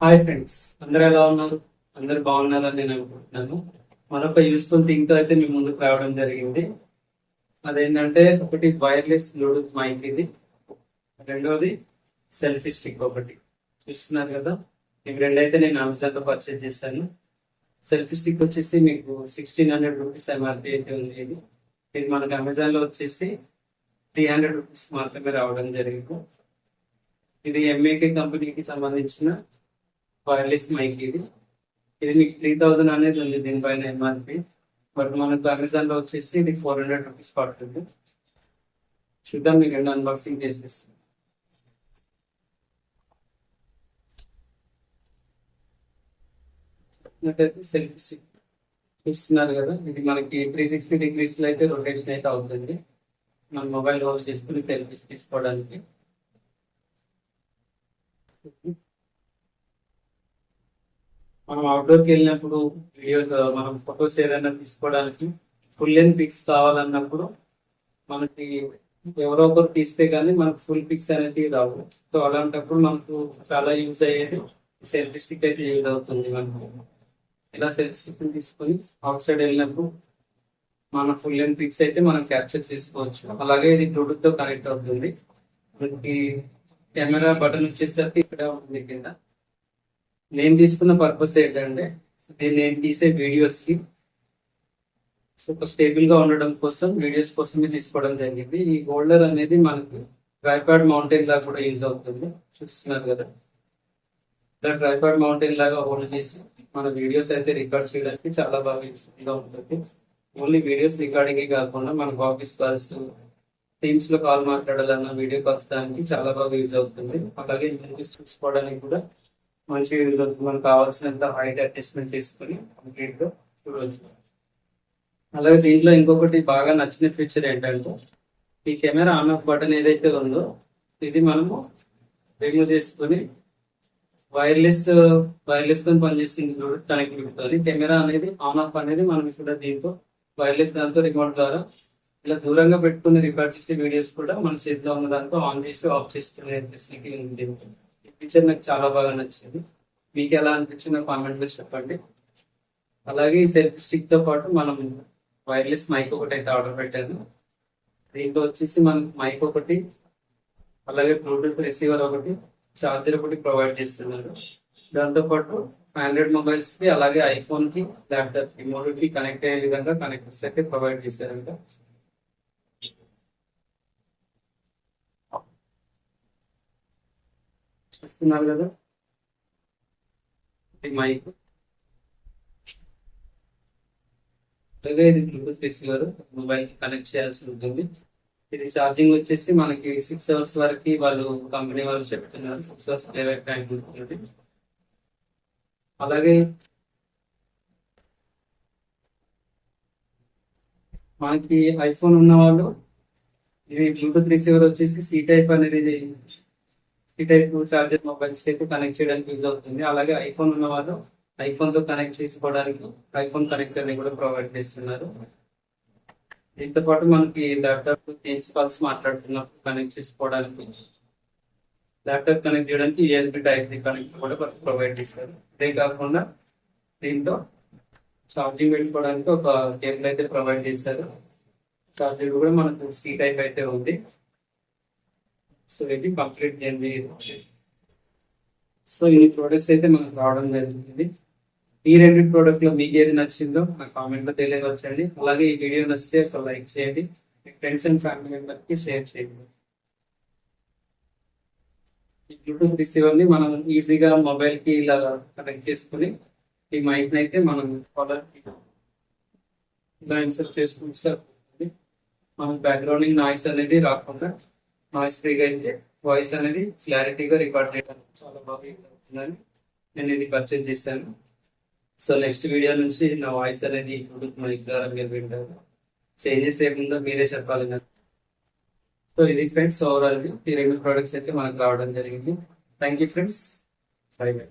Hi friends, అందరూ ఎలా ఉన్నారు? అందరు బాగున్నారని నేను అనుకుంటున్నాను. మరొక యూస్ఫుల్ థింగ్ తో అయితే మీ ముందుకు రావడం జరిగింది. అదేంటంటే, ఒకటి వైర్లెస్ బ్లూటూత్ మైక్ ఇది, రెండోది సెల్ఫీ స్టిక్ ఒకటి. చూస్తున్నారు కదా, ఇవి రెండైతే నేను అమెజాన్ లో పర్చేజ్ చేశాను. సెల్ఫీ స్టిక్ వచ్చేసి మీకు 1600 రూపీస్ ఎంఆర్పి అయితే ఉంది. ఇది మనకు అమెజాన్ లో వచ్చేసి 300 రూపీస్ మాత్రమే రావడం జరిగింది. ఇది ఎంఏకే కంపెనీకి సంబంధించిన వైర్లెస్ మైక్ ఇది మీకు 3000 అనేది ఉంది దీనిపైన ఎంఆర్పి. బట్ మనకు అమెజాన్ లో వచ్చేసి ఇది 400 రూపీస్ పడుతుంది. చూద్దాం, మీకు రెండు అన్బాక్సింగ్ చేసేసి. సెల్ఫీ స్టిక్ చూస్తున్నారు కదా, ఇది మనకి 360 డిగ్రీస్ లో అయితే రొటేషన్ అయితే అవుతుంది. మన మొబైల్ హోల్డ్ చేసుకుని సెల్ఫీస్ తీసుకోవడానికి. మనం అవుట్డోర్కి వెళ్ళినప్పుడు వీడియోస్, మనం ఫొటోస్ ఏదైనా తీసుకోవడానికి ఫుల్ లెంత్ పిక్స్ కావాలన్నప్పుడు మనకి ఎవరో ఒకరు తీస్తే కానీ మనకు ఫుల్ పిక్స్ అనేది రావు. సో అలాంటప్పుడు మనకు చాలా యూజ్ అయ్యేది సెల్ఫీ స్టిక్ అయితే యూజ్ అవుతుంది. మనకు ఇలా సెల్ఫీ స్టిక్ తీసుకొని అవుట్ సైడ్ వెళ్ళినప్పుడు మన ఫుల్ లెంత్ పిక్స్ అయితే మనం క్యాప్చర్ చేసుకోవచ్చు. అలాగే ఇది బ్లూటూత్ తో కనెక్ట్ అవుతుంది. మనకి కెమెరా బటన్ వచ్చేసరికి ఇక్కడ ఉంది కింద. నేను తీసుకున్న పర్పస్ ఏంటంటే, నేను తీసే వీడియోస్ కి స్టేబుల్ గా ఉండడం కోసం, వీడియోస్ కోసమే తీసుకోవడం జరిగింది. ఈ హోల్డర్ అనేది మనకి ట్రైపాడ్ మౌంటైన్ లాగా కూడా యూజ్ అవుతుంది. చూస్తున్నారు కదా, ఇలా ట్రైపాడ్ మౌంటైన్ లాగా హోల్డ్ చేసి మన వీడియోస్ అయితే రికార్డ్ చేయడానికి చాలా బాగా యూస్ఫుల్ గా ఉంటుంది. ఓన్లీ వీడియోస్ రికార్డింగ్ కాకుండా మనకు ఆఫీస్ కాల్స్, టీమ్స్ లో కాల్ మాట్లాడాలన్న వీడియో కాల్స్ దానికి చాలా బాగా యూజ్ అవుతుంది. అలాగే మూవీస్ చూసుకోవడానికి కూడా మంచిగా యూజ్ అవుతుంది. మనకు కావాల్సినంత హైట్ అడ్జస్ట్మెంట్ తీసుకుని కంప్లీట్ గా చూడవచ్చు. అలాగే దీంట్లో ఇంకొకటి బాగా నచ్చిన ఫీచర్ ఏంటంటే, ఈ కెమెరా ఆన్ ఆఫ్ బటన్ ఏదైతే ఉందో ఇది మనము రిమూవ్ చేసుకుని వైర్లెస్ వైర్లెస్ తో పనిచేస్తుంది. కనెక్టివిటీ కెమెరా అనేది ఆన్ ఆఫ్ అనేది మనం ఇక్కడ దీంతో వైర్లెస్ దాంతో రిమోట్ ద్వారా ఇలా దూరంగా పెట్టుకుని రికార్డ్ చేసే వీడియోస్ కూడా మన చేతిలో ఉన్న దాంతో ఆన్ చేసి ఆఫ్ చేసుకునే ఫెసిలిటీ ఉంది. ఈ ఫీచర్ నాకు చాలా బాగా నచ్చింది. మీకు ఎలా అనిపించిందో కామెంట్ లో చెప్పండి. అలాగే ఈ సెల్ఫీ స్టిక్ తో పాటు మనం వైర్లెస్ మైక్ ఒకటి అయితే ఆర్డర్ పెట్టాను. దీంట్లో వచ్చేసి మనకి మైక్ ఒకటి, అలాగే బ్లూటూత్ రిసీవర్ ఒకటి, ఛార్జర్ ఒకటి ప్రొవైడ్ చేస్తున్నారు. దాంతో పాటు ఆండ్రాయిడ్ మొబైల్స్ కి, అలాగే ఐఫోన్ కి, ల్యాప్టాప్ కి మూడుకి కనెక్ట్ అయ్యే విధంగా కనెక్టర్స్ అయితే ప్రొవైడ్ చేశారంట. చూస్తున్నారు కదా, మైక్, అలాగే ఇది బ్లూటూత్ రిసీవర్ మొబైల్ కి కనెక్ట్ చేయాల్సి ఉంటుంది. ఇది ఛార్జింగ్ వచ్చేసి మనకి 6 అవర్స్ వరకు వాళ్ళు కంపెనీ వాళ్ళు చెప్తున్నారు. 6 అవర్స్ టైం ఉంటుంది. అలాగే మనకి ఐఫోన్ ఉన్న వాళ్ళు ఇది బ్లూటూత్ రిసీవర్ వచ్చేసి సి టైప్ అనేది, సి టైప్ చార్జెస్ మొబైల్స్ అయితే కనెక్ట్ చేయడానికి యూజ్ అవుతుంది. అలాగే ఐఫోన్ ఉన్న వాళ్ళు ఐఫోన్ తో కనెక్ట్ చేసుకోవడానికి ఐఫోన్ కనెక్టర్ ని కూడా ప్రొవైడ్ చేస్తున్నారు. దీంతో పాటు మనకి ల్యాప్టాప్ టీమ్స్ కాల్స్ మాట్లాడుతున్నప్పుడు కనెక్ట్ చేసుకోవడానికి, ల్యాప్టాప్ కనెక్ట్ చేయడానికి యూఎస్బి టైప్ కనెక్ట్ కూడా ప్రొవైడ్ చేశారు. ఇదే కాకుండా దీంతో ఛార్జింగ్ పెట్టుకోవడానికి ఒక కేబుల్ అయితే ప్రొవైడ్ చేస్తారు. ఛార్జర్ కూడా మనకు సి టైప్ అయితే ఉంది. సో ఇది కంప్లీట్ చేయండి. సో ఈ ప్రోడక్ట్స్ అయితే మనకు రావడం జరుగుతుంది. ఈ రెండు ప్రోడక్ట్ లో మీకు ఏది నచ్చిందో నా కామెంట్ లో తెలియవచ్చండి. అలాగే ఈ వీడియో నచ్చితే ఒక లైక్ చేయండి, మీ ఫ్రెండ్స్ అండ్ ఫ్యామిలీ మెంబర్ కి షేర్ చేయండి. ఈ బ్లూటూత్ రిసీవర్ ని మనం ఈజీగా మొబైల్ కి ఇలా కనెక్ట్ చేసుకుని ఈ మైక్ అయితే మనం ఇలా ఇన్సర్ట్ చేసుకుంటే మన బ్యాక్గ్రౌండ్ నాయిస్ అనేది రాకుండా నాయిస్ ఫ్రీగా అయితే వాయిస్ అనేది క్లారిటీగా రికార్డ్ చేయడానికి చాలా బాగా యూజ్ అవుతుందని నేను ఇది పర్చేజ్ చేశాను. సో నెక్స్ట్ వీడియో నుంచి నా వాయిస్ అనేది బ్లూటూత్ మైక్ ద్వారా మీరు వింటారు. చేంజెస్ ఏముందో మీరే చెప్పాలి నాకు. సో ఇది ఫ్రెండ్స్, ఓవరాల్ ఈ రెండు ప్రోడక్ట్స్ అయితే మనకు రావడం జరిగింది. Thank you friends, by by.